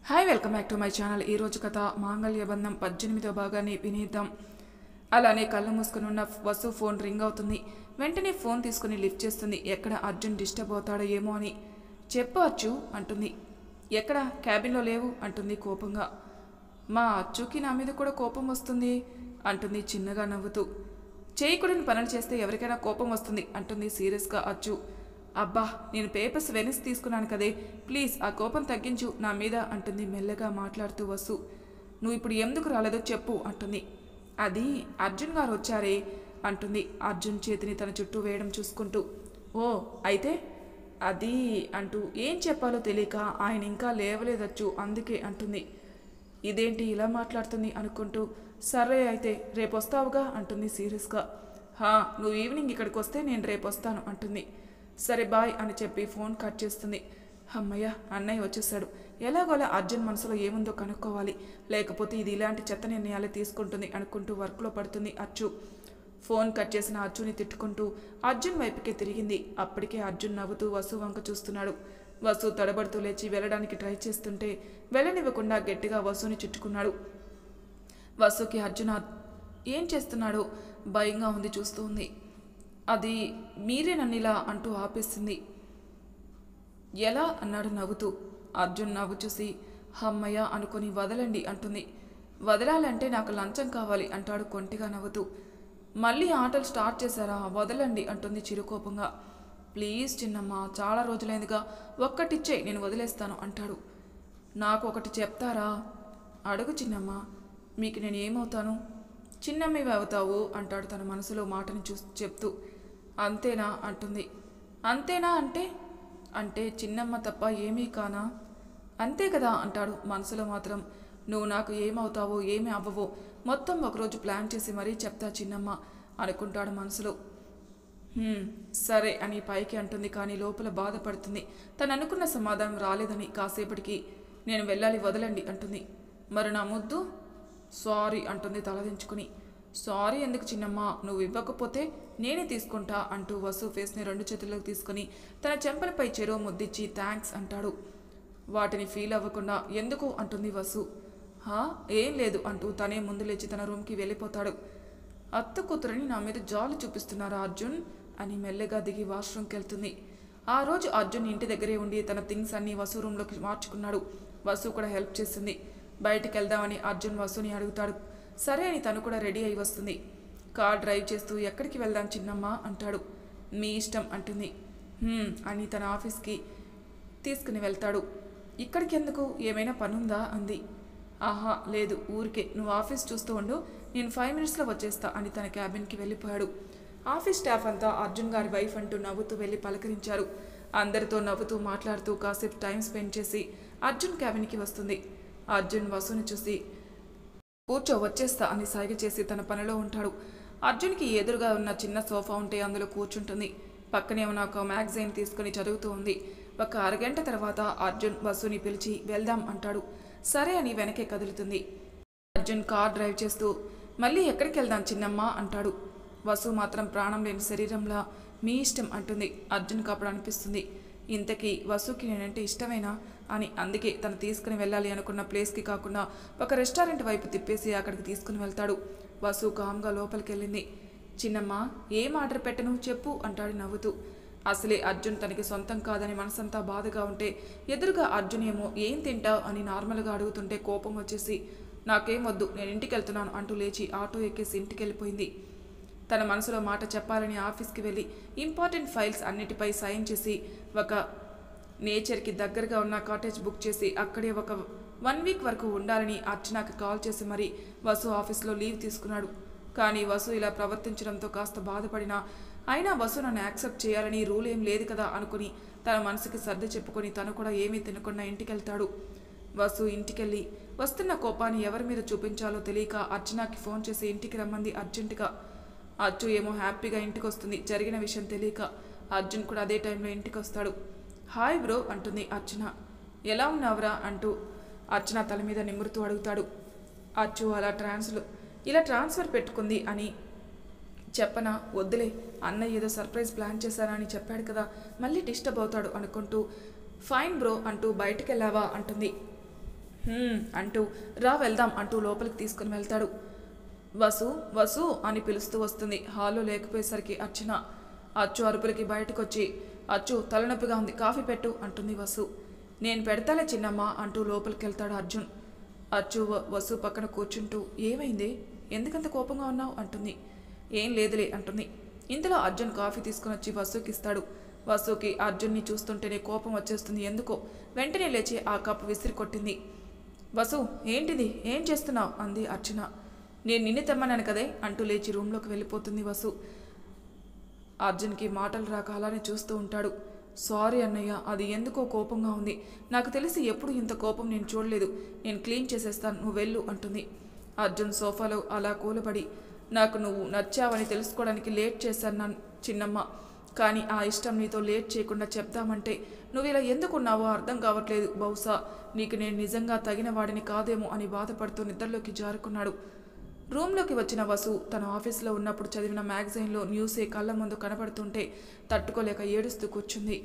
Hi welcome back to my channel. ఈరోజు కథ మాంగళ్య బంధం 18వ భాగాన్ని వినేద్దాం. అలానే కళ్ళు మూసుకుని ఉన్న వసు ఫోన్ రింగ్ అవుతుంది. వెంటనే ఫోన్ తీసుకుని లిఫ్ట్ చేస్తుంది. ఎక్కడ అర్జున్ డిస్టర్బ్ అవుతాడో ఏమో అని. చెప్పు అచ్చు అంటుంది. ఎక్కడ క్యాబిన్లో లేవు అంటుంది కోపంగా. మా అచ్చుకి నా మీద కూడా కోపం వస్తుంది అంటుంది చిన్నగా నవ్వుతూ. చేయకూడని పనులు చేస్తే ఎవరికైనా కోపం వస్తుంది అంటుంది సీరియస్గా అచ్చు. అబ్బా నేను పేపర్స్ వెనస్ తీసుకున్నాను కదే, ప్లీజ్ ఆ కోపం తగ్గించు నా మీద అంటుంది మెల్లగా మాట్లాడుతూ వసు. నువ్వు ఇప్పుడు ఎందుకు రాలేదో చెప్పు అంటుంది. అది అర్జున్ గారు వచ్చారే అంటుంది అర్జున్ చేతిని తన చుట్టూ వేయడం చూసుకుంటూ. ఓ అయితే అది అంటూ ఏం చెప్పాలో తెలియక ఆయన ఇంకా లేవలేదచ్చు అందుకే అంటుంది. ఇదేంటి ఇలా మాట్లాడుతుంది అనుకుంటూ సరే అయితే రేపు వస్తావుగా అంటుంది సీరియస్గా. నువ్వు ఈవినింగ్ ఇక్కడికి వస్తే నేను రేపు వస్తాను అంటుంది. సరే బాయ్ అని చెప్పి ఫోన్ కట్ చేస్తుంది. అమ్మయ్య అన్నయ్య వచ్చేసాడు. ఎలాగోలా అర్జున్ మనసులో ఏముందో కనుక్కోవాలి, లేకపోతే ఇది ఇలాంటి చెత్త నిర్ణయాలే తీసుకుంటుంది అనుకుంటూ వర్క్లో పడుతుంది అచ్చు. ఫోన్ కట్ చేసిన అచ్చుని తిట్టుకుంటూ అర్జున్ వైపుకే తిరిగింది. అప్పటికే అర్జున్ నవ్వుతూ వసు వంక చూస్తున్నాడు. వసు తడబడుతూ లేచి వెళ్ళడానికి ట్రై చేస్తుంటే వెళ్ళనివ్వకుండా గట్టిగా వసుని చుట్టుకున్నాడు. వసుకి అర్జున్ ఏం చేస్తున్నాడో భయంగా ఉంది, చూస్తూ ఉంది. అది మీరే నన్నిలా అంటూ ఆపేసింది. ఎలా అన్నాడు నవ్వుతూ. అర్జున్ నవ్వు చూసి హమ్మయ్య అనుకుని వదలండి అంటుంది. వదలాలంటే నాకు లంచం కావాలి అంటాడు కొంటిగా నవ్వుతూ. మళ్ళీ ఆటలు స్టార్ట్ చేశారా, వదలండి అంటుంది చిరుకోపంగా. ప్లీజ్ చిన్నమ్మ, చాలా రోజులైందిగా, ఒక్కటిచ్చే నేను వదిలేస్తాను అంటాడు. నాకు ఒకటి చెప్తారా? అడుగు చిన్నమ్మ, మీకు నేను ఏమవుతాను? చిన్నమ్మివి అవుతావు అంటాడు తన మనసులో మాటని చెప్తూ. అంతేనా అంటుంది. అంతేనా అంటే అంటే చిన్నమ్మ తప్ప ఏమీ కానా? అంతే కదా అంటాడు మనసులో మాత్రం. నువ్వు నాకు ఏమవుతావో ఏమి అవ్వవో మొత్తం ఒకరోజు ప్లాన్ చేసి మరీ చెప్తా చిన్నమ్మ అనుకుంటాడు మనసులో. సరే అని పైకి అంటుంది, కానీ లోపల బాధపడుతుంది. తను అనుకున్న సమాధానం రాలేదని. కాసేపటికి నేను వెళ్ళాలి వదలండి అంటుంది. మరి నా ముద్దు? సారీ అంటుంది తలదించుకుని. సారీ ఎందుకు చిన్నమ్మ, నువ్వు ఇవ్వకపోతే నేనే తీసుకుంటా అంటూ వసు ఫేస్ని 2 చేతుల్లోకి తీసుకుని తన చెంపలపై చెరో ముద్దిచ్చి థ్యాంక్స్ అంటాడు. వాటిని ఫీల్ అవ్వకుండా ఎందుకు అంటుంది వసు. ఏం లేదు అంటూ తనే ముందు లేచి తన రూమ్కి వెళ్ళిపోతాడు. అత్త కూతురని నా మీద జాలి చూపిస్తున్నారా అర్జున్ అని మెల్లగా దిగి వాష్రూమ్కి వెళ్తుంది. ఆ రోజు అర్జున్ ఇంటి దగ్గరే ఉండి తన థింగ్స్ అన్నీ వసు రూమ్లోకి మార్చుకున్నాడు. వసు కూడా హెల్ప్ చేస్తుంది. బయటికి వెళ్దామని అర్జున్ వసుని అడుగుతాడు. సరే అని తను కూడా రెడీ అయి వస్తుంది. కార్ డ్రైవ్ చేస్తూ ఎక్కడికి వెళ్దాం చిన్నమ్మ అంటాడు. మీ ఇష్టం అంటుంది. అని తన ఆఫీస్కి తీసుకుని వెళ్తాడు. ఇక్కడికి ఎందుకు, ఏమైనా పనుందా అంది. ఆహా లేదు, ఊరికే, నువ్వు ఆఫీస్ చూస్తూ ఉండు, నేను 5 మినిట్స్లో వచ్చేస్తా అని తన క్యాబిన్కి వెళ్ళిపోయాడు. ఆఫీస్ స్టాఫ్ అంతా అర్జున్ గారి వైఫ్ అంటూ నవ్వుతూ వెళ్ళి పలకరించారు. అందరితో నవ్వుతూ మాట్లాడుతూ కాసేపు టైం స్పెండ్ చేసి అర్జున్ క్యాబిన్కి వస్తుంది. అర్జున్ వసుని చూసి కూర్చో వచ్చేస్తా అని సైగ చేసి తన పనిలో ఉంటాడు. అర్జున్కి ఎదురుగా ఉన్న చిన్న సోఫా ఉంటే అందులో కూర్చుంటుంది. పక్కనే ఉన్న ఒక మ్యాగజైన్ తీసుకుని చదువుతూ ఉంది. ఒక అరగంట తర్వాత అర్జున్ వసుని పిలిచి వెళ్దాం అంటాడు. సరే అని వెనకే కదులుతుంది. అర్జున్ కార్ డ్రైవ్ చేస్తూ మళ్ళీ ఎక్కడికి వెళ్దాం చిన్నమ్మ అంటాడు. వసు మాత్రం ప్రాణం లేని శరీరంలా మీ ఇష్టం అంటుంది. అర్జున్కి అప్పుడు అనిపిస్తుంది, ఇంతకీ వసుకి నేనంటే ఇష్టమేనా అని. అందుకే తను తీసుకుని వెళ్ళాలి అనుకున్న ప్లేస్కి కాకుండా ఒక రెస్టారెంట్ వైపు తిప్పేసి అక్కడికి తీసుకుని వెళ్తాడు. వసు కామ్గా లోపలికి వెళ్ళింది. చిన్నమ్మ ఏం ఆర్డర్ పెట్టను చెప్పు అంటాడు నవ్వుతూ. అసలే అర్జున్ తనకి సొంతం కాదని మనసంతా బాధగా ఉంటే ఎదురుగా అర్జున్ ఏమో ఏం తింటావు అని నార్మల్గా అడుగుతుంటే కోపం వచ్చేసి నాకేం వద్దు నేను ఇంటికి వెళ్తున్నాను అంటూ లేచి ఆటో ఎక్కేసి ఇంటికి వెళ్ళిపోయింది. తన మనసులో మాట చెప్పాలని ఆఫీస్కి వెళ్ళి ఇంపార్టెంట్ ఫైల్స్ అన్నిటిపై సైన్ చేసి ఒక నేచర్కి దగ్గరగా ఉన్న కాటేజ్ బుక్ చేసి అక్కడే ఒక 1 వీక్ వరకు ఉండాలని అర్చనకి కాల్ చేసి మరీ వసు ఆఫీస్లో లీవ్ తీసుకున్నాడు. కానీ వసు ఇలా ప్రవర్తించడంతో కాస్త బాధపడినా అయినా వసు నన్ను యాక్సెప్ట్ చేయాలని రూల్ ఏం లేదు కదా అనుకుని తన మనసుకి సర్ది చెప్పుకొని తను కూడా ఏమీ తినకుండా ఇంటికి వెళ్తాడు. వసు ఇంటికెళ్ళి వస్తున్న కోపాన్ని ఎవరి మీద చూపించాలో తెలియక అర్చనకి ఫోన్ చేసి ఇంటికి రమ్మంది అర్జెంటుగా. అచ్చు ఏమో హ్యాపీగా ఇంటికి వస్తుంది. జరిగిన విషయం తెలియక అర్జున్ కూడా అదే టైంలో ఇంటికి వస్తాడు. హాయ్ బ్రో అంటుంది అర్చన. ఎలా ఉన్నావురా అంటూ అర్చన తల మీద నిమురుతూ అడుగుతాడు. అచ్చు ఇలా ట్రాన్స్ఫర్ పెట్టుకుంది అని చెప్పనా? వద్దులే, అన్నయ్య ఏదో సర్ప్రైజ్ ప్లాన్ చేశానని చెప్పాడు కదా, మళ్ళీ డిస్టర్బ్ అవుతాడు అనుకుంటూ ఫైన్ బ్రో అంటూ బయటికి వెళ్ళావా అంటుంది. అంటూ రా వెళ్దాం అంటూ లోపలికి తీసుకుని వెళ్తాడు. వసు వసు అని పిలుస్తూ వస్తుంది. హాల్లో లేకపోయేసరికి అచ్చు అరుపులకి బయటకొచ్చి అచ్చు తలనొప్పిగా ఉంది, కాఫీ పెట్టు అంటుంది వసు. నేను పెడతాలే చిన్నమ్మ అంటూ లోపలికి వెళ్తాడు అర్జున్. అచ్చు వసు పక్కన కూర్చుంటూ ఏమైంది, ఎందుకంత కోపంగా ఉన్నావు అంటుంది. ఏం లేదులే అంటుంది. ఇంతలో అర్జున్ కాఫీ తీసుకుని వచ్చి వసుకి ఇస్తాడు. వసుకి అర్జున్ని చూస్తుంటేనే కోపం వచ్చేస్తుంది ఎందుకో. వెంటనే లేచి ఆ కప్పు విసిరి కొట్టింది. వసు ఏంటిది, ఏం చేస్తున్నావు అంది అర్చన. నేను నిన్ను తెమ్మన్నాను కదే అంటూ లేచి రూమ్లోకి వెళ్ళిపోతుంది వసు. అర్జున్కి మాటలు రాక అలానే చూస్తూ ఉంటాడు. సారీ అన్నయ్య, అది ఎందుకో కోపంగా ఉంది. నాకు తెలిసి ఎప్పుడు ఇంత కోపం నేను చూడలేదు. నేను క్లీన్ చేసేస్తాను, నువ్వు వెళ్ళు అంటుంది. అర్జున్ సోఫాలో అలా కూలబడి నాకు నువ్వు నచ్చావని తెలుసుకోవడానికి లేట్ చేశాను చిన్నమ్మ. కానీ ఆ ఇష్టం నీతో లేట్ చేయకుండా చెప్దామంటే నువ్వు ఇలా ఎందుకున్నావో అర్థం కావట్లేదు. బహుశా నీకు నేను నిజంగా తగిన వాడిని కాదేమో అని బాధపడుతూ నిద్రలోకి జారుకున్నాడు. రూమ్లోకి వచ్చిన వసు తన ఆఫీస్లో ఉన్నప్పుడు చదివిన మ్యాగజైన్లో న్యూసే కళ్ళ ముందు కనబడుతుంటే తట్టుకోలేక ఏడుస్తూ కూర్చుంది.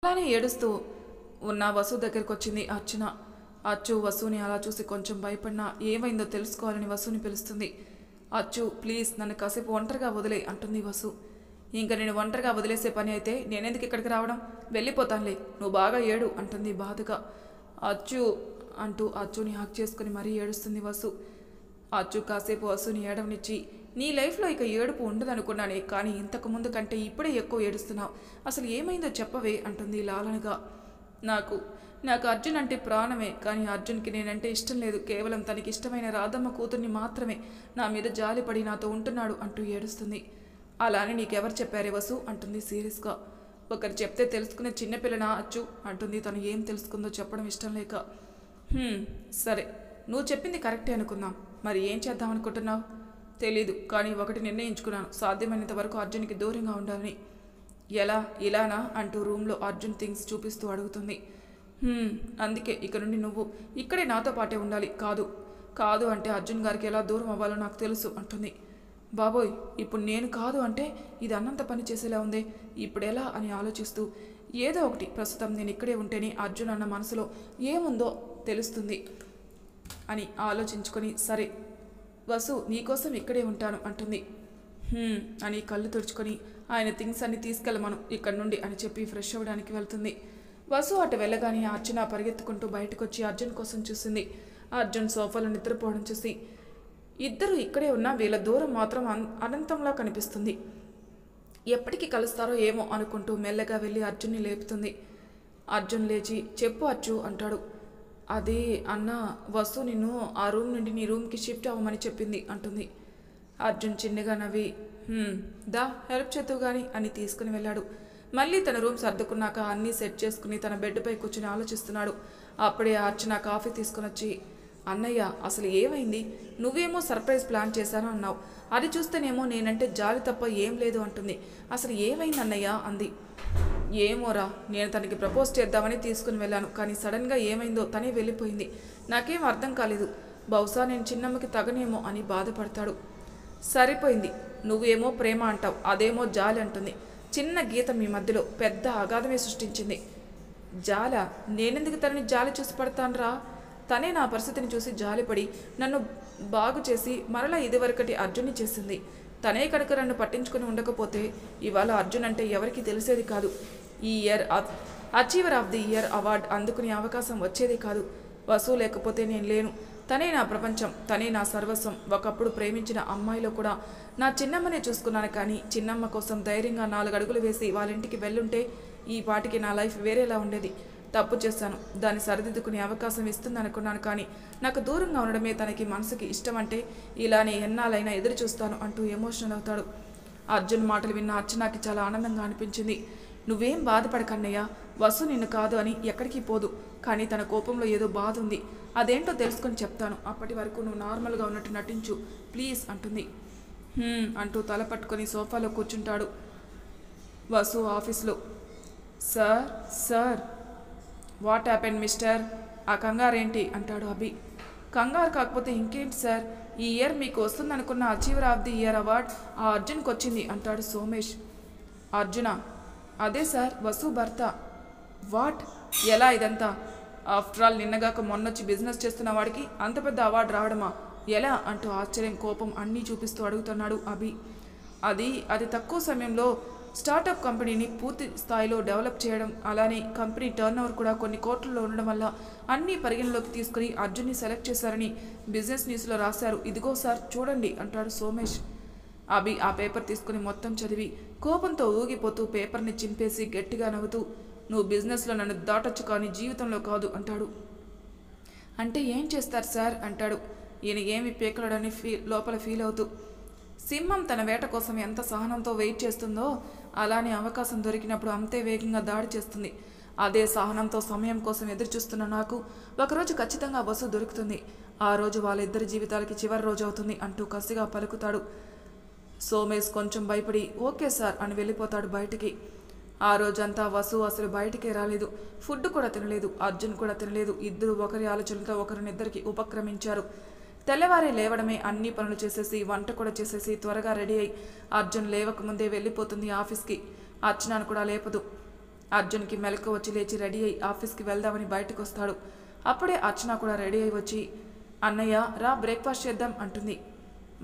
అలానే ఏడుస్తూ ఉన్న వసు దగ్గరికి వచ్చింది అర్చన. అచ్చు వసుని అలా చూసి కొంచెం భయపడినా ఏమైందో తెలుసుకోవాలని వసుని పిలుస్తుంది. అచ్చు ప్లీజ్ నన్ను కాసేపు ఒంటరిగా వదిలే అంటుంది వసు. ఇంకా నేను ఒంటరిగా వదిలేసే పని అయితే నేనెందుకు ఇక్కడికి రావడం, వెళ్ళిపోతానులే, నువ్వు బాగా ఏడు అంటుంది బాధగా. అచ్చు అంటూ అచ్చుని హక్ చేసుకుని మరీ ఏడుస్తుంది వసు. అచ్చు కాసేపు వసుని ఏడవనిచ్చి నీ లైఫ్లో ఇక ఏడుపు ఉండదనుకున్నానే, కానీ ఇంతకుముందు కంటే ఇప్పుడే ఎక్కువ ఏడుస్తున్నావు, అసలు ఏమైందో చెప్పవే అంటుంది లాలనగా. నాకు అర్జున్ అంటే ప్రాణమే, కానీ అర్జున్కి నేనంటే ఇష్టం లేదు. కేవలం తనకి ఇష్టమైన రాధమ్మ కూతుర్ని మాత్రమే నా మీద జాలిపడి నాతో ఉంటున్నాడు అంటూ ఏడుస్తుంది. అలానే నీకెవరు చెప్పారే వసు అంటుంది సీరియస్గా. ఒకరు చెప్తే తెలుసుకునే చిన్నపిల్లనా అచ్చు అంటుంది తను ఏం తెలుసుకుందో చెప్పడం ఇష్టం లేక. సరే, నువ్వు చెప్పింది కరెక్టే అనుకుందాం, మరి ఏం చేద్దాం అనుకుంటున్నావు? తెలీదు, కానీ ఒకటి నిర్ణయించుకున్నాను, సాధ్యమైనంత వరకు అర్జున్కి దూరంగా ఉండాలని. ఎలా, ఇలానా అంటూ రూమ్లో అర్జున్ థింగ్స్ చూపిస్తూ అడుగుతుంది. అందుకే ఇక నుండి నువ్వు ఇక్కడే నాతో పాటే ఉండాలి. కాదు అంటే అర్జున్ గారికి ఎలా దూరం అవ్వాలో నాకు తెలుసు అంటుంది. బాబోయ్, ఇప్పుడు నేను కాదు అంటే ఇది అన్నంత పని చేసేలా ఉంది, ఇప్పుడెలా అని ఆలోచిస్తూ ఏదో ఒకటి, ప్రస్తుతం నేను ఇక్కడే ఉంటేనే అర్జున్ అన్న మనసులో ఏముందో తెలుస్తుంది అని ఆలోచించుకొని సరే వసు నీకోసం ఇక్కడే ఉంటాను అంటుంది. అని కళ్ళు తుడుచుకొని ఆయన థింగ్స్ అన్ని తీసుకెళ్ళమను ఇక్కడి నుండి అని చెప్పి ఫ్రెష్ అవ్వడానికి వెళ్తుంది. వసు అటు వెళ్ళగానే అర్చన పరిగెత్తుకుంటూ బయటకు వచ్చి అర్జున్ కోసం చూసింది. అర్జున్ సోఫాలో నిద్రపోవడం చూసి ఇద్దరు ఇక్కడే ఉన్నా వీళ్ళ దూరం మాత్రం అనంతంలా కనిపిస్తుంది, ఎప్పటికీ కలుస్తారో ఏమో అనుకుంటూ మెల్లగా వెళ్ళి అర్జున్ని లేపుతుంది. అర్జున్ లేచి చెప్పు అచ్చు అంటాడు. అది అన్న వసు నిన్ను ఆ రూమ్ నుండి నీ రూమ్కి షిఫ్ట్ అవ్వమని చెప్పింది అంటుంది. అర్జున్ చిన్నగా నవ్వి దా హెల్ప్ చేద్దు గాని అని తీసుకుని వెళ్ళాడు. మళ్ళీ తన రూమ్ సర్దుకున్నాక అన్నీ సెట్ చేసుకుని తన బెడ్పై కూర్చుని ఆలోచిస్తున్నాడు. అప్పుడే అర్చన కాఫీ తీసుకుని వచ్చి అన్నయ్య అసలు ఏమైంది, నువ్వేమో సర్ప్రైజ్ ప్లాన్ చేశాను అన్నావు, అది చూస్తేనేమో నేనంటే జాలి తప్ప ఏం లేదు అంటుంది. అసలు ఏమైంది అన్నయ్య అంది. ఏమోరా, నేను తనకి ప్రపోజ్ చేద్దామని తీసుకుని వెళ్ళాను, కానీ సడన్గా ఏమైందో తనే వెళ్ళిపోయింది, నాకేం అర్థం కాలేదు, బహుశా నేను చిన్నమ్మకి తగనేమో అని బాధపడతాడు. సరిపోయింది, నువ్వేమో ప్రేమ అంటావు, అదేమో జాలి అంటుంది. చిన్న గీత మీ మధ్యలో పెద్ద అగాధమే సృష్టించింది. జాల, నేనెందుకు తనని జాలి చూసి పడతానురా, తనే నా పరిస్థితిని చూసి జాలిపడి నన్ను బాగు చేసి మరలా ఇదివరకటి అర్జున్ని చేసింది. తనే కనుక నన్ను పట్టించుకుని ఉండకపోతే ఇవాళ అర్జున్ అంటే ఎవరికి తెలిసేది కాదు. ఈ year achiever of the year award అందుకునే అవకాశం వచ్చేది కాదు. వసు లేకపోతే నేను లేను, తనే నా ప్రపంచం, తనే నా సర్వస్వం. ఒకప్పుడు ప్రేమించిన అమ్మాయిలో కూడా నా చిన్నమ్మనే చూసుకున్నాను, కానీ చిన్నమ్మ కోసం ధైర్యంగా 4 అడుగులు వేసి వాళ్ళ ఇంటికి వెళ్ళుంటే ఈ పాటికి నా లైఫ్ వేరేలా ఉండేది. తప్పు చేశాను, దాన్ని సరిదిద్దుకునే అవకాశం ఇస్తుంది అనుకున్నాను, కానీ నాకు దూరంగా ఉండడమే తనకి మనసుకి ఇష్టం అంటే ఇలానే ఎన్నాళ్ళైనా ఎదురు చూస్తాను అంటూ ఎమోషనల్ అవుతాడు. అర్జున్ మాటలు విన్న అర్చనకి చాలా ఆనందంగా అనిపించింది. నువ్వేం బాధపడకన్నయ్య, వసు నిన్ను కాదు అని ఎక్కడికి పోదు, కానీ తన కోపంలో ఏదో బాధ ఉంది, అదేంటో తెలుసుకొని చెప్తాను, అప్పటి వరకు నువ్వు నార్మల్గా ఉన్నట్టు నటించు ప్లీజ్ అంటుంది. అంటూ తల పట్టుకొని సోఫాలో కూర్చుంటాడు. వసు ఆఫీస్లో సార్ వాట్ హ్యాపెన్ మిస్టర్, ఆ కంగారేంటి అంటాడు అభి. కంగారు కాకపోతే ఇంకేంటి సార్, ఈ ఇయర్ మీకు వస్తుందనుకున్న achiever of the year award ఆ అర్జున్కి వచ్చింది అంటాడు సోమేష్. అర్జున? అదే సార్, వసు భర్త. వాట్, ఎలా ఇదంతా? ఆఫ్టర్ ఆల్ నిన్నగాక మొన్నొచ్చి బిజినెస్ చేస్తున్న వాడికి అంత పెద్ద అవార్డు రావడమా? ఎలా అంటూ ఆశ్చర్యం కోపం అన్నీ చూపిస్తూ అడుగుతున్నాడు అభి. అది తక్కువ సమయంలో స్టార్టప్ కంపెనీని పూర్తి స్థాయిలో డెవలప్ చేయడం, అలానే కంపెనీ టర్నోవర్ కూడా కొన్ని కోట్లలో ఉండడం వల్ల అన్నీ పరిగణలోకి తీసుకుని అర్జున్ని సెలెక్ట్ చేశారని బిజినెస్ న్యూస్లో రాశారు. ఇదిగో సార్ చూడండి అంటాడు సోమేష్. అభి ఆ పేపర్ తీసుకుని మొత్తం చదివి కోపంతో ఊగిపోతూ పేపర్ని చింపేసి గట్టిగా నవ్వుతూ, నువ్వు బిజినెస్లో నన్ను దాటొచ్చు కానీ జీవితంలో కాదు అంటాడు. అంటే ఏం చేస్తారు సార్ అంటాడు. ఈయన ఏమి పీకలడని లోపల ఫీల్ అవుతూ. సింహం తన వేట కోసం ఎంత సహనంతో వెయిట్ చేస్తుందో అలానే అవకాశం దొరికినప్పుడు అంతే వేగంగా దాడి చేస్తుంది. అదే సహనంతో సమయం కోసం ఎదురు చూస్తున్న నాకు ఒకరోజు ఖచ్చితంగా బస్సు దొరుకుతుంది. ఆ రోజు వాళ్ళిద్దరి జీవితాలకి చివరి రోజు అవుతుంది అంటూ కసిగా పలుకుతాడు. సోమేష్ కొంచెం భయపడి ఓకే సార్ అని వెళ్ళిపోతాడు బయటికి. ఆ రోజంతా వసు అసలు బయటికే రాలేదు. ఫుడ్ కూడా తినలేదు. అర్జున్ కూడా తినలేదు. ఇద్దరు ఒకరి ఆలోచనలతో ఒకరినిద్దరికి ఉపక్రమించారు. తెల్లవారే లేవడమే అన్ని పనులు చేసేసి వంట కూడా చేసేసి త్వరగా రెడీ అయి అర్జున్ లేవకముందే వెళ్ళిపోతుంది ఆఫీస్కి. అర్చనాను కూడా లేపదు. అర్జున్కి మెలకు వచ్చి లేచి రెడీ అయి ఆఫీస్కి వెళ్దామని బయటకు వస్తాడు. అప్పుడే అర్చన కూడా రెడీ అయి వచ్చి అన్నయ్య రా బ్రేక్ఫాస్ట్ చేద్దాం అంటుంది.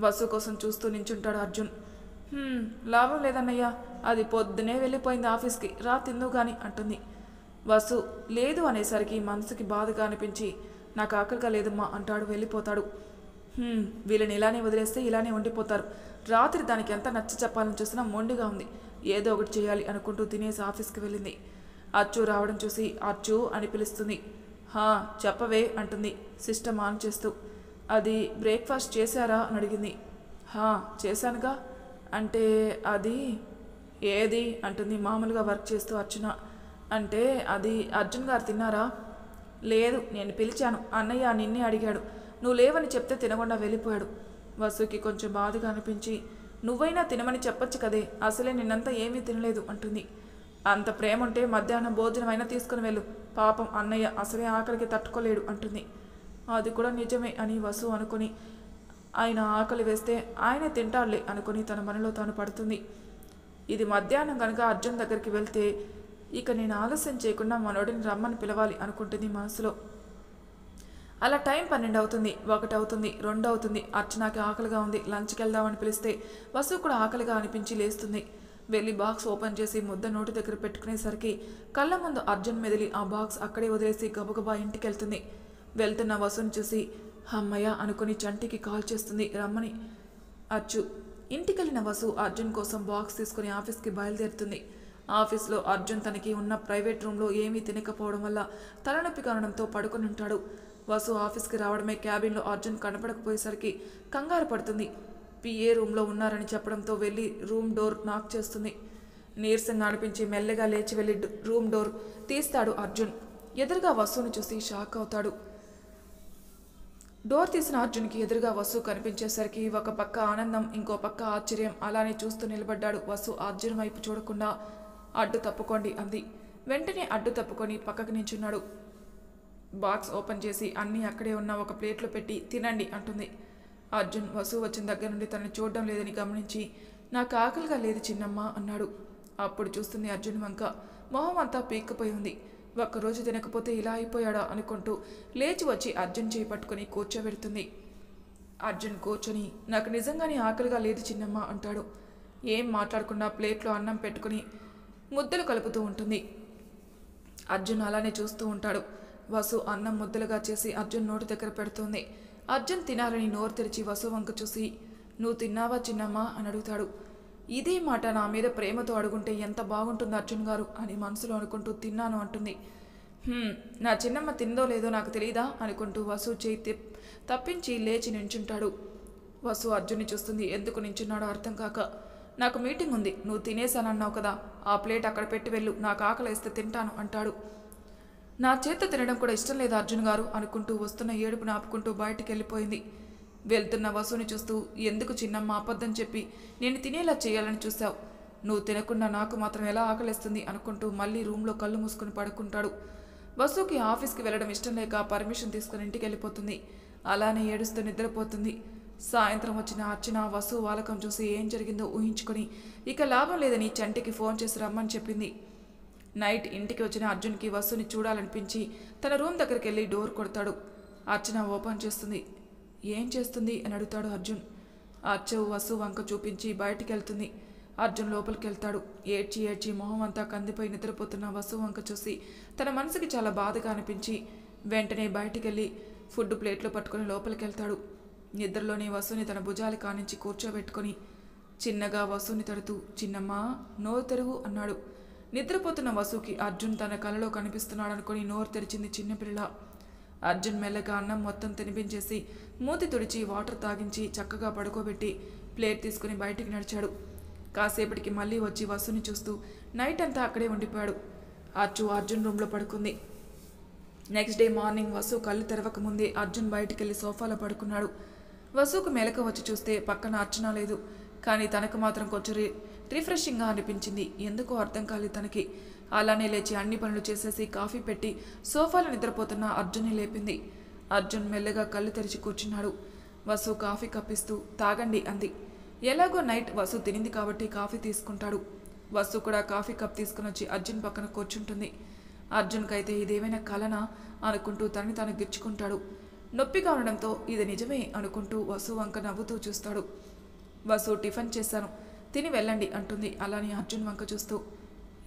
వసు కోసం చూస్తూ నించుంటాడు అర్జున్. లాభం లేదన్నయ్య, అది పొద్దునే వెళ్ళిపోయింది ఆఫీస్కి, రా తిందు గాని అంటుంది. వసు లేదు అనేసరికి మనసుకి బాధగా అనిపించి నాకు ఆకలిగా లేదమ్మా అంటాడు. వెళ్ళిపోతాడు. వీళ్ళని ఇలానే వదిలేస్తే ఇలానే ఉండిపోతారు. రాత్రి దానికి ఎంత నచ్చ చెప్పాలని చూసినా మొండిగా ఉంది. ఏదో ఒకటి చేయాలి అనుకుంటూ తినేసి ఆఫీస్కి వెళ్ళింది. అచ్చు రావడం చూసి అచ్చు అని పిలుస్తుంది. చెప్పవే అంటుంది సిస్టమ్ ఆన్ చేస్తూ. అది బ్రేక్ఫాస్ట్ చేశారా అని అడిగింది. చేశానుగా అంటే అది ఏది అంటుంది మామూలుగా వర్క్ చేస్తూ అర్చన. అంటే అది అర్జున్ గారు తిన్నారా? లేదు, నేను పిలిచాను, అన్నయ్య నిన్నే అడిగాడు, నువ్వు లేవని చెప్తే తినకుండా వెళ్ళిపోయాడు. వసుకి కొంచెం బాధగా అనిపించి నువ్వైనా తినమని చెప్పొచ్చు కదే, అసలే నిన్నంతా ఏమీ తినలేదు అంటుంది. అంత ప్రేమ ఉంటే మధ్యాహ్నం భోజనం అయినా తీసుకుని వెళ్ళు, పాపం అన్నయ్య అసలే ఆకలికి తట్టుకోలేడు అంటుంది. అది కూడా నిజమే అని వసు అనుకుని ఆయన ఆకలి వేస్తే ఆయనే తింటాడులే అనుకుని తన మనలో తాను పడుతుంది. ఇది మధ్యాహ్నం కనుక అర్జున్ దగ్గరికి వెళ్తే ఇక నేను ఆలస్యం చేయకుండా మనోడిని రమ్మని పిలవాలి అనుకుంటుంది మనసులో. అలా టైం 12 అవుతుంది, 1 అవుతుంది, 2 అవుతుంది. అర్చనకి ఆకలిగా ఉంది. లంచ్కి వెళ్దామని పిలిస్తే వసు కూడా ఆకలిగా అనిపించి లేస్తుంది. వెళ్ళి బాక్స్ ఓపెన్ చేసి ముద్ద నోటి దగ్గర పెట్టుకునేసరికి కళ్ళ ముందు అర్జున్ మెదిలి ఆ బాక్స్ అక్కడే వదిలేసి గబగబా ఇంటికి వెళ్తుంది. వెళ్తున్న వసుని చూసి అమ్మయ్య అనుకుని చంటికి కాల్ చేస్తుంది రమ్మని. అచ్చు ఇంటికెళ్ళిన వసు అర్జున్ కోసం బాక్స్ తీసుకుని ఆఫీస్కి బయలుదేరుతుంది. ఆఫీస్లో అర్జున్ తనకి ఉన్న ప్రైవేట్ రూమ్లో ఏమీ తినకపోవడం వల్ల తలనొప్పి కారణంతో పడుకుని ఉంటాడు. వసు ఆఫీస్కి రావడమే క్యాబిన్లో అర్జున్ కనపడకపోయేసరికి కంగారు పడుతుంది. పిఏ రూమ్లో ఉన్నారని చెప్పడంతో వెళ్ళి రూమ్ డోర్ నాక్ చేస్తుంది. నీరసంగా అనిపించి మెల్లగా లేచి వెళ్ళి రూమ్ డోర్ తీస్తాడు అర్జున్. ఎదురుగా వసుని చూసి షాక్ అవుతాడు. డోర్ తీసిన అర్జున్కి ఎదురుగా వసు కనిపించేసరికి ఒక పక్క ఆనందం, ఇంకో పక్క ఆశ్చర్యం అలానే చూస్తూ నిలబడ్డాడు. వసు అర్జున్ వైపు చూడకుండా అడ్డు తప్పుకోండి అంది. వెంటనే అడ్డు తప్పుకొని పక్కకు నించున్నాడు. బాక్స్ ఓపెన్ చేసి అన్నీ అక్కడే ఉన్న ఒక ప్లేట్లో పెట్టి తినండి అంటుంది. అర్జున్ వసు వచ్చిన దగ్గర నుండి తనని చూడడం లేదని గమనించి నాకు ఆకలిగా లేదు చిన్నమ్మ అన్నాడు. అప్పుడు చూస్తుంది అర్జున్ వంక. మొహం అంతా పీక్కుపోయి ఉంది. ఒక్కరోజు తినకపోతే ఇలా అయిపోయాడా అనుకుంటూ లేచి వచ్చి అర్జున్ చేయి పట్టుకుని కూర్చోబెడుతుంది. అర్జున్ కూర్చొని నాకు నిజంగానే ఆకలిగా లేదు చిన్నమ్మ అంటాడు. ఏం మాట్లాడకుండా ప్లేట్లో అన్నం పెట్టుకుని ముద్దలు కలుపుతూ ఉంటుంది. అర్జున్ అలానే చూస్తూ ఉంటాడు. వసు అన్నం ముద్దలుగా చేసి అర్జున్ నోటి దగ్గర పెడుతుంది. అర్జున్ తినాలని నోరు తెరిచి వసు వంక చూసి నువ్వు తిన్నావా చిన్నమ్మ అని అడుగుతాడు. ఇదే మాట నా మీద ప్రేమతో అడుగుంటే ఎంత బాగుంటుంది అర్జున్ గారు అని మనసులో అనుకుంటూ తిన్నాను అంటుంది. నా చిన్నమ్మ తిందో లేదో నాకు తెలీదా అనుకుంటూ వసు చేయి తప్పించి లేచి నించుంటాడు. వసు అర్జున్ని చూస్తుంది. ఎందుకు నించున్నాడో అర్థం కాక. నాకు మీటింగ్ ఉంది, నువ్వు తినేసానన్నావు కదా, ఆ ప్లేట్ అక్కడ పెట్టి వెళ్ళు, నాకు ఆకలి వేస్తే తింటాను అంటాడు. నా చేత తినడం కూడా ఇష్టం లేదు అర్జున్ గారు అనుకుంటూ వస్తున్న ఏడుపును ఆపుకుంటూ బయటికి వెళ్ళిపోయింది. వెళ్తున్న వసుని చూస్తూ ఎందుకు చిన్నమ్మ అబద్ధం చెప్పి నేను తినేలా చేయాలని చూశావు, నువ్వు తినకుండా నాకు మాత్రం ఎలా ఆకలిస్తుంది అనుకుంటూ మళ్ళీ రూమ్లో కళ్ళు మూసుకుని పడుకుంటాడు. వసుకి ఆఫీస్కి వెళ్ళడం ఇష్టం లేక పర్మిషన్ తీసుకుని ఇంటికి వెళ్ళిపోతుంది. అలానే ఏడుస్తూ నిద్రపోతుంది. సాయంత్రం వచ్చిన అర్చన వసు వాలకం చూసి ఏం జరిగిందో ఊహించుకొని ఇక లాభం లేదని చంటికి ఫోన్ చేసి రమ్మని చెప్పింది. నైట్ ఇంటికి వచ్చిన అర్జున్కి వసుని చూడాలనిపించి తన రూమ్ దగ్గరికి వెళ్ళి డోర్ కొడతాడు. అర్చన ఓపెన్ చేస్తుంది. ఏం చేస్తుంది అని అడుగుతాడు అర్జున్. అచ్చు వసు వంక చూపించి బయటికి వెళ్తుంది. అర్జున్ లోపలికి వెళ్తాడు. ఏడ్చి ఏడ్చి మొహం అంతా కందిపోయి నిద్రపోతున్న వసు వంక చూసి తన మనసుకి చాలా బాధగా అనిపించి వెంటనే బయటికి వెళ్ళి ఫుడ్ ప్లేట్లో పట్టుకొని లోపలికి వెళ్తాడు. నిద్రలోని వసుని తన భుజాలు కానించి కూర్చోబెట్టుకొని చిన్నగా వసుని తడుతూ చిన్నమ్మా నోరు తెరువు అన్నాడు. నిద్రపోతున్న వసుకి అర్జున్ తన కలలో కనిపిస్తున్నాడనుకొని నోరు తెరిచింది చిన్నపిల్ల. అర్జున్ మెల్లగా అన్నం మొత్తం తినిపించేసి మూతి తుడిచి వాటర్ తాగించి చక్కగా పడుకోబెట్టి ప్లేట్ తీసుకుని బయటికి నడిచాడు. కాసేపటికి మళ్ళీ వచ్చి వసుని చూస్తూ నైట్ అంతా అక్కడే ఉండిపోయాడు. అచ్చు అర్జున్ రూమ్లో పడుకుంది. నెక్స్ట్ డే మార్నింగ్ వసు కళ్ళు తెరవక ముందే అర్జున్ బయటికి వెళ్ళి సోఫాలో పడుకున్నాడు. వసుకు మెలక వచ్చి చూస్తే పక్కన అర్చన లేదు. కానీ తనకు మాత్రం కొంచెం రిఫ్రెషింగ్గా అనిపించింది. ఎందుకో అర్థం కాలేదు తనకి. అలానే లేచి అన్ని పనులు చేసేసి కాఫీ పెట్టి సోఫాలో నిద్రపోతున్న అర్జున్ని లేపింది. అర్జున్ మెల్లగా కళ్ళు తెరిచి కూర్చున్నాడు. వసు కాఫీ కప్పిస్తూ తాగండి అంది. ఎలాగో నైట్ వసు తినింది కాబట్టి కాఫీ తీసుకుంటాడు. వసు కూడా కాఫీ కప్ తీసుకుని వచ్చి అర్జున్ పక్కన కూర్చుంటుంది. అర్జున్కైతే ఇదేమైనా కలనా అనుకుంటూ తనని తాను గిచ్చుకుంటాడు. నొప్పిగా ఉండడంతో ఇది నిజమే అనుకుంటూ వసు వంక నవ్వుతూ చూస్తాడు. వసు టిఫిన్ చేశాను తిని వెళ్ళండి అంటుంది. అలానే అర్జున్ వంక చూస్తూ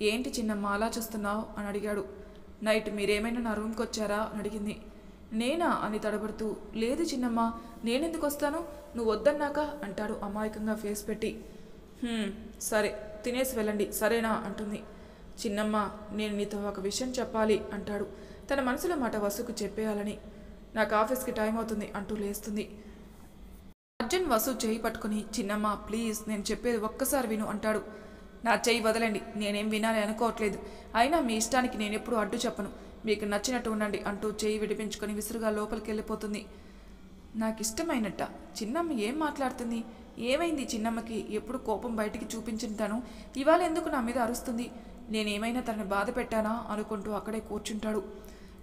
ఏంటి చిన్నమ్మ అలా చూస్తున్నావు అని అడిగాడు. నైట్ మీరేమైనా నా రూమ్కి వచ్చారా అని అడిగింది. నేనా అని తడబడుతూ లేదు చిన్నమ్మ నేనెందుకు వస్తాను నువ్వు వద్దన్నాక అంటాడు అమాయకంగా ఫేస్ పెట్టి. సరే తినేసి వెళ్ళండి సరేనా అంటుంది. చిన్నమ్మ నేను నీతో ఒక విషయం చెప్పాలి అంటాడు. తన మనసులో మాట వసుకు చెప్పేయాలని. నాకు ఆఫీస్కి టైం అవుతుంది అంటూ లేస్తుంది. అర్జున్ వసు చేయి పట్టుకుని చిన్నమ్మ ప్లీజ్ నేను చెప్పేది ఒక్కసారి విను అంటాడు. నా చెయ్యి వదలండి నేనేం వినాలి అనుకోవట్లేదు. అయినా మీ ఇష్టానికి నేనెప్పుడు అడ్డు చెప్పను. మీకు నచ్చినట్టు ఉండండి అంటూ చెయ్యి విడిపించుకొని విసురుగా లోపలికి వెళ్ళిపోతుంది. నాకు ఇష్టమైనట్ట చిన్నమ్మ ఏం మాట్లాడుతుంది? ఏమైంది చిన్నమ్మకి? ఎప్పుడు కోపం బయటికి చూపించిన తను ఇవాళ ఎందుకు నా మీద అరుస్తుంది? నేనేమైనా తనని బాధ పెట్టానా అనుకుంటూ అక్కడే కూర్చుంటాడు.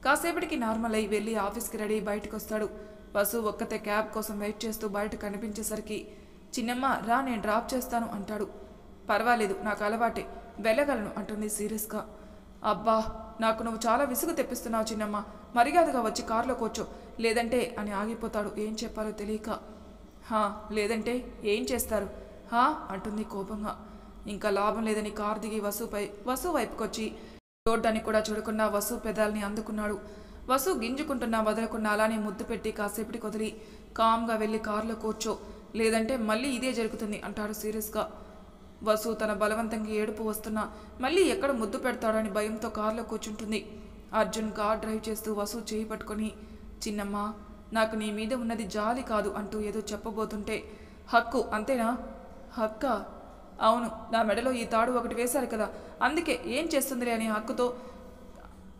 కాసేపటికి నార్మల్ అయి వెళ్ళి ఆఫీస్కి రెడీ బయటకు వస్తాడు. వసు ఒక్కతే క్యాబ్ కోసం వెయిట్ చేస్తూ బయట కనిపించేసరికి చిన్నమ్మ రా నేను డ్రాప్ చేస్తాను అంటాడు. పర్వాలేదు నాకు అలవాటే వెళ్ళగలను అంటుంది సీరియస్గా. అబ్బా నాకు నువ్వు చాలా విసుగు తెప్పిస్తున్నావు చిన్నమ్మ మర్యాదగా వచ్చి కారులో కూర్చో లేదంటే అని ఆగిపోతాడు. ఏం చెప్పాలో తెలియక. లేదంటే ఏం చేస్తారు అంటుంది కోపంగా. ఇంకా లాభం లేదని కారు దిగి వసు వైపుకొచ్చి రోడ్డని కూడా చూడకుండా వసు పెదాల్ని అందుకున్నాడు. వసు గింజుకుంటున్నా వదలకుండా అలానే ముద్దు పెట్టి కాసేపటికి వదిలి కామ్గా వెళ్ళి కారులో కూర్చో లేదంటే మళ్ళీ ఇదే జరుగుతుంది అంటాడు సీరియస్గా. వసు తన బలవంతంగా ఏడుపు వస్తున్నా మళ్ళీ ఎక్కడ ముద్దు పెడతాడని భయంతో కారులో కూర్చుంటుంది. అర్జున్ కార్ డ్రైవ్ చేస్తూ వసు చేయి పట్టుకొని చిన్నమ్మ నాకు నీ మీద ఉన్నది జాలి కాదు అంటూ ఏదో చెప్పబోతుంటే హక్కు అంతేనా? హక్క? అవును నా మెడలో ఈ తాడు ఒకటి వేశారు కదా అందుకే ఏం చేస్తుందిలే అని హక్కుతో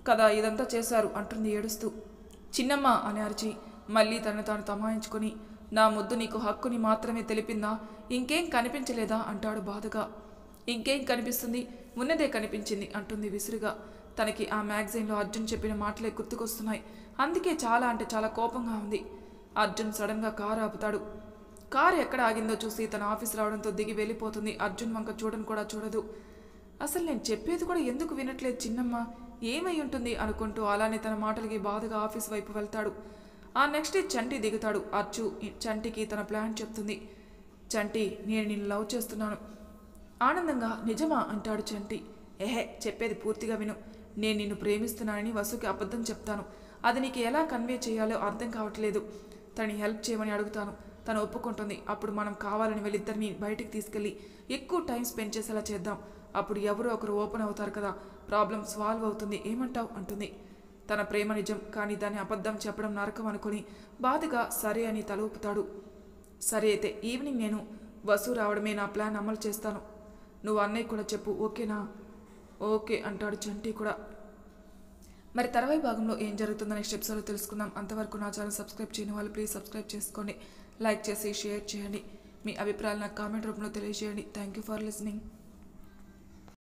కదా ఇదంతా చేశారు అంటుంది ఏడుస్తూ. చిన్నమ్మ అని అరిచి మళ్ళీ తనను తాను తమాయించుకొని నా ముద్దు నీకు హక్కుని మాత్రమే తెలిపిందా ఇంకేం కనిపించలేదా అంటాడు బాధగా. ఇంకేం కనిపిస్తుంది ఉన్నదే కనిపించింది అంటుంది విసురుగా. తనకి ఆ మ్యాగజైన్లో అర్జున్ చెప్పిన మాటలే గుర్తుకొస్తున్నాయి. అందుకే చాలా అంటే చాలా కోపంగా ఉంది. అర్జున్ సడన్గా కారు ఆపుతాడు. కారు ఎక్కడ ఆగిందో చూసి తన ఆఫీస్ రావడంతో దిగి వెళ్ళిపోతుంది. అర్జున్ వంక చూడను కూడా చూడదు. అసలు నేను చెప్పేది కూడా ఎందుకు వినట్లేదు చిన్నమ్మ ఏమై ఉంటుంది అనుకుంటూ అలానే తన మాటలకి బాధగా ఆఫీస్ వైపు వెళ్తాడు. ఆ నెక్స్ట్ డే చంటి దిగుతాడు. అర్జు చంటికి తన ప్లాన్ చెప్తుంది. చంటి నేను నిన్ను లవ్ చేస్తున్నాను. ఆనందంగా నిజమా అంటాడు చంటి. చెప్పేది పూర్తిగా విను. నేను నిన్ను ప్రేమిస్తున్నానని వసుకి అబద్ధం చెప్తాను. అది నీకు ఎలా కన్వే చేయాలో అర్థం కావట్లేదు. తనని హెల్ప్ చేయమని అడుగుతాను. తను ఒప్పుకుంటుంది. అప్పుడు మనం కావాలని వీళ్ళిద్దరిని బయటికి తీసుకెళ్ళి ఎక్కువ టైం స్పెండ్ చేసేలా చేద్దాం. అప్పుడు ఎవరో ఒకరు ఓపెన్ అవుతారు కదా ప్రాబ్లం సాల్వ్ అవుతుంది ఏమంటావు అంటుంది. తన ప్రేమ నిజం కానీ దాన్ని అబద్ధం చెప్పడం నరకం అనుకుని బాధగా సరే అని తల ఊపుతాడు. సరే అయితే ఈవినింగ్ నేను వసు రావడమే నా ప్లాన్ అమలు చేస్తాను. నువ్వు అన్నయ్య కూడా చెప్పు ఓకేనా? ఓకే అంటాడు చంటి కూడా. మరి తర్వాయి భాగంలో ఏం జరుగుతుందో నెక్స్ట్ ఎపిసోడ్లో తెలుసుకుందాం. అంతవరకు నా ఛానల్ సబ్స్క్రైబ్ చేయని వాళ్ళు ప్లీజ్ సబ్స్క్రైబ్ చేసుకోండి. లైక్ చేసి షేర్ చేయండి. మీ అభిప్రాయాలు నాకు కామెంట్ రూపంలో తెలియజేయండి. Thank you for listening.